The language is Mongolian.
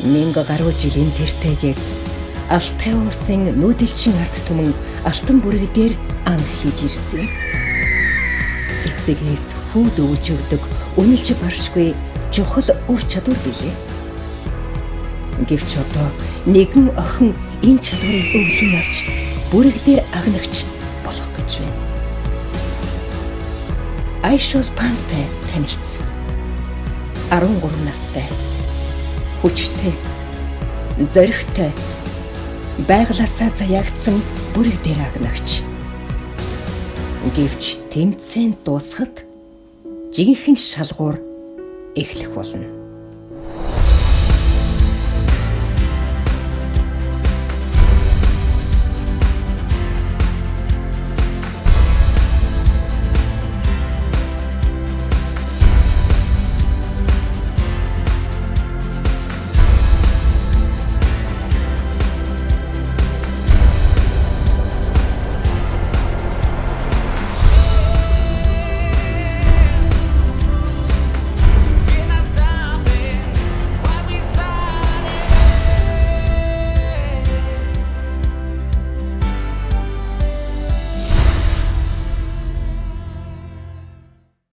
1000 гаруй жилийн тэртегээс Алтай улсын нүүдэлчин ард түмэн алтан бүрэг дээр анх хийж ирсэн. Эцэгээс хүүд өвлж өгдөг үнэлж баршгүй чухал ур чадвар билээ. Гэвч одоо нэгэн охин энэ чадварыг өвлөн авч бүрэг дээр агнагч болох гэж байна. Айшул Пантай танилцсан. 13 настай. Хүчтэй, зоригтой, байглаасаа заяагдсан бүрэг дээр агнагч. Гэвч тэмцээн дуусахад жинхэнэ шалгуур эхлэх болно.